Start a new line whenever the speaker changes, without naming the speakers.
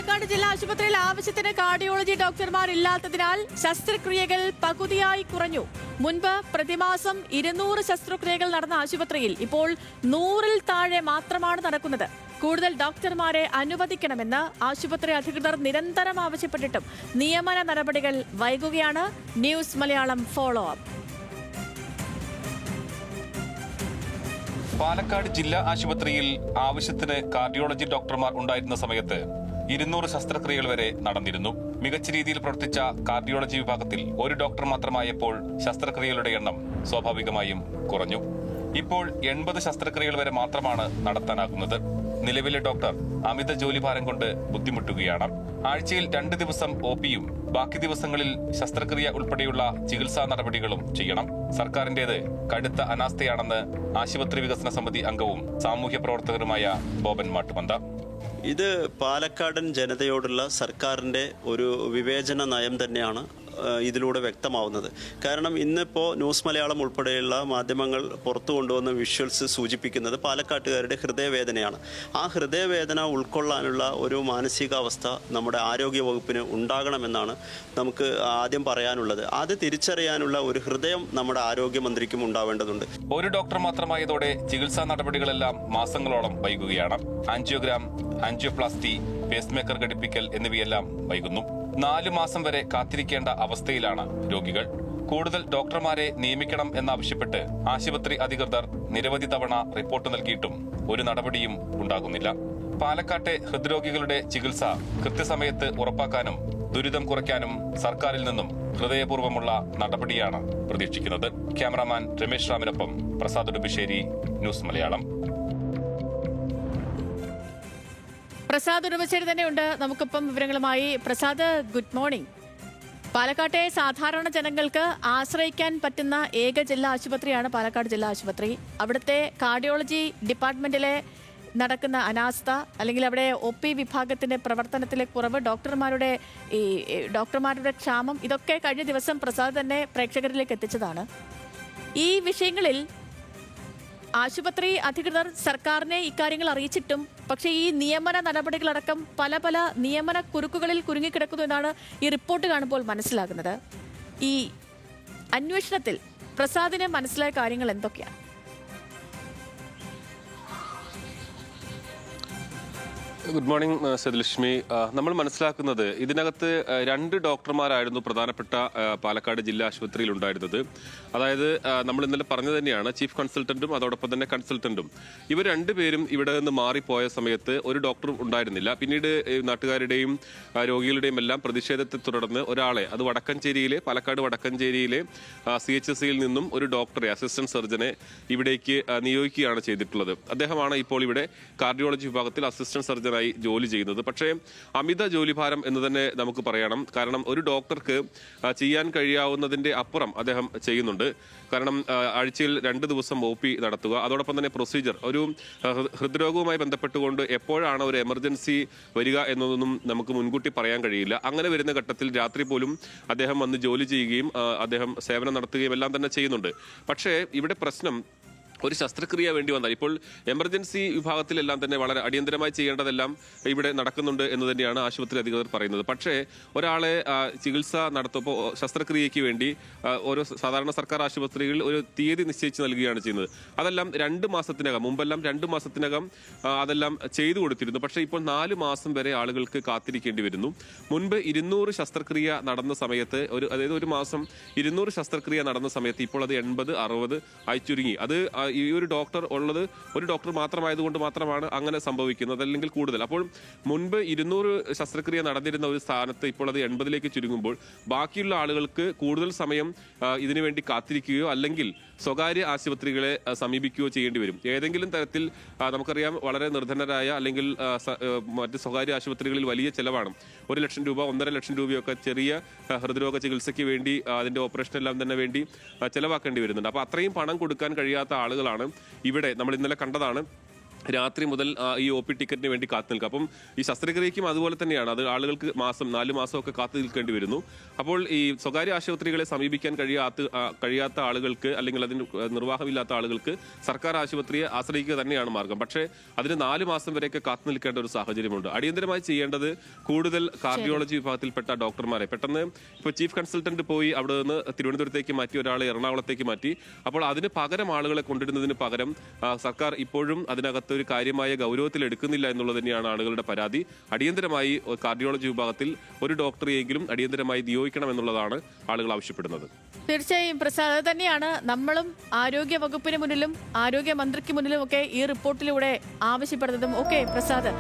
പാലക്കാട് ജില്ലാ ആശുപത്രിയിൽ ആവശ്യത്തിന് കാർഡിയോളജി ഡോക്ടർമാർ ഇല്ലാത്തതിനാൽ ശസ്ത്രക്രിയകൾ പകുതിയായി കുറഞ്ഞു. മുൻപ് പ്രതിമാസം 200 ശസ്ത്രക്രിയകൾ നടന്ന ആശുപത്രിയിൽ ഇപ്പോൾ 100-ൽ താഴെ മാത്രമാണ് നടക്കുന്നത്. കൂടുതൽ ഡോക്ടർമാരെ അനുവദിക്കണമെന്ന് ആശുപത്രി അധികൃതർ നിരന്തരം ആവശ്യപ്പെട്ടിട്ടും നിയമന നടപടികൾ വൈകുകയാണ്. News Malayalam follow up.
Palakkad ജില്ലാ ആശുപത്രിയിൽ ആവശ്യത്തിന് കാർഡിയോളജി ഡോക്ടർമാർ ഉണ്ടായിരുന്ന സമയത്ത് 200 ശസ്ത്രക്രിയകൾ വരെ നടന്നിരുന്നു. മികച്ച രീതിയിൽ പ്രവർത്തിച്ച കാർഡിയോളജി വിഭാഗത്തിൽ ഒരു ഡോക്ടർ മാത്രമായപ്പോൾ ശസ്ത്രക്രിയകളുടെ എണ്ണം സ്വാഭാവികമായും കുറഞ്ഞു. ഇപ്പോൾ 80 ശസ്ത്രക്രിയകൾ വരെ മാത്രമാണ് നടത്താനാകുന്നത്. നിലവിലെ ഡോക്ടർ അമിത ജോലിഭാരം കൊണ്ട് ബുദ്ധിമുട്ടുകയാണ്. ആഴ്ചയിൽ 2 ദിവസം OP-യും ബാക്കി ദിവസങ്ങളിൽ ശസ്ത്രക്രിയ ഉൾപ്പെടെയുള്ള ചികിത്സാ നടപടികളും ചെയ്യണം. സർക്കാരിന്റേത് കടുത്ത അനാസ്ഥയാണെന്ന് ആശുപത്രി വികസന സമിതി അംഗവും സാമൂഹ്യ പ്രവർത്തകരുമായ ബോബൻ മാട്ടുമന്ത.
ഇത് പാലക്കാടൻ ജനതയോടുള്ള സർക്കാരിൻ്റെ ഒരു വിവേചന നയം തന്നെയാണ് ഇതിലൂടെ വ്യക്തമാവുന്നത്. കാരണം ഇന്നിപ്പോൾ ന്യൂസ് മലയാളം ഉൾപ്പെടെയുള്ള മാധ്യമങ്ങൾ പുറത്തു കൊണ്ടുവന്ന വിഷ്വൽസ് സൂചിപ്പിക്കുന്നത് പാലക്കാട്ടുകാരുടെ ഹൃദയവേദനയാണ്. ആ ഹൃദയവേദന ഉൾക്കൊള്ളാനുള്ള ഒരു മാനസികാവസ്ഥ നമ്മുടെ ആരോഗ്യ വകുപ്പിന് ഉണ്ടാകണമെന്നാണ് നമുക്ക് ആദ്യം പറയാനുള്ളത്. അത് തിരിച്ചറിയാനുള്ള ഒരു ഹൃദയം നമ്മുടെ ആരോഗ്യമന്ത്രിക്കും ഉണ്ടാവേണ്ടതുണ്ട്.
ഒരു ഡോക്ടർ മാത്രമായതോടെ ചികിത്സാ നടപടികളെല്ലാം മാസങ്ങളോളം വൈകുകയാണ്. ആൻജിയോഗ്രാം, ആൻജിയോപ്ലാസ്റ്റി, പേസ്മേക്കർ ഘടിപ്പിക്കൽ എന്നിവയെല്ലാം വൈകുന്നു. 4 മാസം വരെ കാത്തിരിക്കേണ്ട അവസ്ഥയിലാണ് രോഗികൾ. കൂടുതൽ ഡോക്ടർമാരെ നിയമിക്കണം എന്നാവശ്യപ്പെട്ട് ആശുപത്രി അധികൃതർ നിരവധി തവണ റിപ്പോർട്ട് നൽകിയിട്ടും ഒരു നടപടിയും ഉണ്ടാകുന്നില്ല. പാലക്കാട്ടെ ഹൃദ്രോഗികളുടെ ചികിത്സ കൃത്യസമയത്ത് ഉറപ്പാക്കാനും ദുരിതം കുറയ്ക്കാനും സർക്കാരിൽ നിന്നും ഹൃദയപൂർവ്വമുള്ള നടപടിയാണ് പ്രതീക്ഷിക്കുന്നത്. ക്യാമറാമാൻ രമേശ് റാമിനൊപ്പം പ്രസാദ് ഉടുപ്പിശ്ശേരി, ന്യൂസ് മലയാളം.
പ്രസാദ് ഉടുമ്പശ്ശേരി തന്നെയുണ്ട് നമുക്കിപ്പം വിവരങ്ങളുമായി. Prasad, good morning. പാലക്കാട്ടെ സാധാരണ ജനങ്ങൾക്ക് ആശ്രയിക്കാൻ പറ്റുന്ന ഏക ജില്ലാ ആശുപത്രിയാണ് പാലക്കാട് ജില്ലാ ആശുപത്രി. അവിടുത്തെ കാർഡിയോളജി ഡിപ്പാർട്ട്മെന്റിലെ നടക്കുന്ന അനാസ്ഥ, അല്ലെങ്കിൽ അവിടെ OP വിഭാഗത്തിന്റെ പ്രവർത്തനത്തിലെ കുറവ്, ഡോക്ടർമാരുടെ ക്ഷാമം, ഇതൊക്കെ കഴിഞ്ഞ ദിവസം പ്രസാദ് തന്നെ പ്രേക്ഷകരിലേക്ക് എത്തിച്ചതാണ്. ഈ വിഷയങ്ങളിൽ ആശുപത്രി അധികൃതർ സർക്കാരിനെ ഇക്കാര്യങ്ങൾ അറിയിച്ചിട്ടും പക്ഷേ ഈ നിയമന നടപടികളടക്കം പല നിയമന കുരുക്കുകളിൽ കുരുങ്ങിക്കിടക്കുന്നു എന്നാണ് ഈ റിപ്പോർട്ട് കാണുമ്പോൾ മനസ്സിലാകുന്നത്. ഈ അന്വേഷണത്തിൽ പ്രസാദിന് മനസ്സിലായ കാര്യങ്ങൾ എന്തൊക്കെയാണ്?
Good morning Sethulakshmi. നമ്മൾ മനസ്സിലാക്കുന്നത് ഇതിനകത്ത് 2 ഡോക്ടർമാരായിരുന്നു പ്രധാനപ്പെട്ട പാലക്കാട് ജില്ലാ ആശുപത്രിയിൽ ഉണ്ടായിരുന്നത്. അതായത് നമ്മൾ ഇന്നലെ പറഞ്ഞു തന്നെയാണ്, ചീഫ് കൺസൾട്ടന്റും അതോടൊപ്പം തന്നെ കൺസൾട്ടന്റും. ഇവർ 2 പേരും ഇവിടെ നിന്ന് മാറിപ്പോയ സമയത്ത് ഒരു ഡോക്ടറും ഉണ്ടായിരുന്നില്ല. പിന്നീട് നാട്ടുകാരുടെയും രോഗികളുടെയും എല്ലാം പ്രതിഷേധത്തെ തുടർന്ന് ഒരാളെ, അത് പാലക്കാട് വടക്കഞ്ചേരിയിലെ CHSയിൽ നിന്നും ഒരു ഡോക്ടറെ, അസിസ്റ്റന്റ് സർജനെ ഇവിടേക്ക് നിയോഗിക്കുകയാണ് ചെയ്തിട്ടുള്ളത്. അദ്ദേഹമാണ് ഇപ്പോൾ ഇവിടെ കാർഡിയോളജി വിഭാഗത്തിൽ അസിസ്റ്റന്റ് സർജൻ ജോലി ചെയ്യുന്നത്. പക്ഷേ അമിത ജോലിഭാരം എന്ന് തന്നെ നമുക്ക് പറയണം. കാരണം ഒരു ഡോക്ടർക്ക് ചെയ്യാൻ കഴിയാവുന്നതിന്റെ അപ്പുറം അദ്ദേഹം ചെയ്യുന്നുണ്ട്. കാരണം ആഴ്ചയിൽ 2 ദിവസം OP നടത്തുക, അതോടൊപ്പം തന്നെ പ്രൊസീജിയർ, ഒരു ഹൃദ്രോഗവുമായി ബന്ധപ്പെട്ടുകൊണ്ട് എപ്പോഴാണ് ഒരു എമർജൻസി വരിക എന്നതൊന്നും നമുക്ക് മുൻകൂട്ടി പറയാൻ കഴിയില്ല. അങ്ങനെ വരുന്ന ഘട്ടത്തിൽ രാത്രി പോലും അദ്ദേഹം വന്ന് ജോലി ചെയ്യുകയും അദ്ദേഹം സേവനം നടത്തുകയും എല്ലാം തന്നെ ചെയ്യുന്നുണ്ട്. പക്ഷേ ഇവിടെ പ്രശ്നം, ഒരു ശസ്ത്രക്രിയ വേണ്ടി വന്നാൽ ഇപ്പോൾ എമർജൻസി വിഭാഗത്തിലെല്ലാം തന്നെ വളരെ അടിയന്തരമായി ചെയ്യേണ്ടതെല്ലാം ഇവിടെ നടക്കുന്നുണ്ട് എന്ന് തന്നെയാണ് ആശുപത്രി അധികൃതർ പറയുന്നത്. പക്ഷേ ഒരാളെ ചികിത്സ നടത്തുമ്പോൾ ശസ്ത്രക്രിയയ്ക്ക് വേണ്ടി ഓരോ സാധാരണ സർക്കാർ ആശുപത്രികളിൽ ഒരു തീയതി നിശ്ചയിച്ച് നൽകുകയാണ് ചെയ്യുന്നത്. അതെല്ലാം 2 മാസത്തിനകം, മുമ്പെല്ലാം 2 മാസത്തിനകം അതെല്ലാം ചെയ്തു കൊടുത്തിരുന്നു. പക്ഷേ ഇപ്പോൾ 4 മാസം വരെ ആളുകൾക്ക് കാത്തിരിക്കേണ്ടി വരുന്നു. മുൻപ് 200 ശസ്ത്രക്രിയ നടന്ന സമയത്ത്, അതായത് ഒരു മാസം 200 ശസ്ത്രക്രിയ നടന്ന സമയത്ത് ഇപ്പോൾ അത് 80-60 ആയി ചുരുങ്ങി. അത് ഈ ഒരു ഡോക്ടർ ഉള്ളത്, ഒരു ഡോക്ടർ മാത്രമായതുകൊണ്ട് മാത്രമാണ് അങ്ങനെ സംഭവിക്കുന്നത്, അല്ലെങ്കിൽ കൂടുതൽ. അപ്പോൾ മുൻപ് 200 ശസ്ത്രക്രിയ നടന്നിരുന്ന ഒരു സ്ഥാനത്ത് ഇപ്പോൾ അത് 80-ലേക്ക് ചുരുങ്ങുമ്പോൾ ബാക്കിയുള്ള ആളുകൾക്ക് കൂടുതൽ സമയം ഇതിനുവേണ്ടി കാത്തിരിക്കുകയോ അല്ലെങ്കിൽ സ്വകാര്യ ആശുപത്രികളെ സമീപിക്കുകയോ ചെയ്യേണ്ടി വരും. ഏതെങ്കിലും തരത്തിൽ നമുക്കറിയാം, വളരെ നിർധനരായ അല്ലെങ്കിൽ മറ്റ് സ്വകാര്യ ആശുപത്രികളിൽ വലിയ ചെലവാണ്. 1 ലക്ഷം രൂപ, 1.5 ലക്ഷം രൂപയൊക്കെ ചെറിയ ഹൃദ്രോഗ ചികിത്സയ്ക്ക് വേണ്ടി, അതിന്റെ ഓപ്പറേഷൻ എല്ലാം തന്നെ വേണ്ടി ചെലവാക്കേണ്ടി വരുന്നുണ്ട്. അപ്പോൾ അത്രയും പണം കൊടുക്കാൻ കഴിയാത്ത ആളുകളാണ് ഇവിടെ, നമ്മൾ ഇന്നലെ കണ്ടതാണ്, രാത്രി മുതൽ ഈ ഒ പി ടിക്കറ്റിന് വേണ്ടി കാത്തു നിൽക്കുക. അപ്പം ഈ ശസ്ത്രക്രിയയ്ക്കും അതുപോലെ തന്നെയാണ്. അത് ആളുകൾക്ക് 4 മാസമൊക്കെ കാത്തു നിൽക്കേണ്ടി വരുന്നു. അപ്പോൾ ഈ സ്വകാര്യ ആശുപത്രികളെ സമീപിക്കാൻ കഴിയാത്ത ആളുകൾക്ക്, അല്ലെങ്കിൽ അതിന് നിർവാഹമില്ലാത്ത ആളുകൾക്ക് സർക്കാർ ആശുപത്രിയെ ആശ്രയിക്കുക തന്നെയാണ് മാർഗം. പക്ഷേ അതിന് 4 മാസം വരെയൊക്കെ കാത്തു നിൽക്കേണ്ട ഒരു സാഹചര്യമുണ്ട്. അടിയന്തരമായി ചെയ്യേണ്ടത് കൂടുതൽ കാർഡിയോളജി വിഭാഗത്തിൽപ്പെട്ട ഡോക്ടർമാരെ പെട്ടെന്ന് ഇപ്പോൾ ചീഫ് കൺസൾട്ടന്റ് പോയി അവിടെ നിന്ന് തിരുവനന്തപുരത്തേക്ക് മാറ്റി, ഒരാളെ എറണാകുളത്തേക്ക് മാറ്റി. അപ്പോൾ അതിന് പകരം ആളുകളെ കൊണ്ടിടുന്നതിന് പകരം സർക്കാർ ഇപ്പോഴും അതിനകത്ത് ഒരു കാര്യമായ ഗൗരവത്തിൽ എടുക്കുന്നില്ല എന്നുള്ളത് തന്നെയാണ് ആളുകളുടെ പരാതി. അടിയന്തരമായി കാർഡിയോളജി വിഭാഗത്തിൽ ഒരു ഡോക്ടറെയെങ്കിലും അടിയന്തരമായി നിയോഗിക്കണം എന്നുള്ളതാണ് ആളുകൾ ആവശ്യപ്പെടുന്നത്.
തീർച്ചയായും പ്രസാദ്, അത് തന്നെയാണ് നമ്മളും ആരോഗ്യ വകുപ്പിന് മുന്നിലും ആരോഗ്യമന്ത്രിക്ക് മുന്നിലും ഒക്കെ ഈ റിപ്പോർട്ടിലൂടെ ആവശ്യപ്പെടുന്നതും. ഓക്കെ പ്രസാദ്.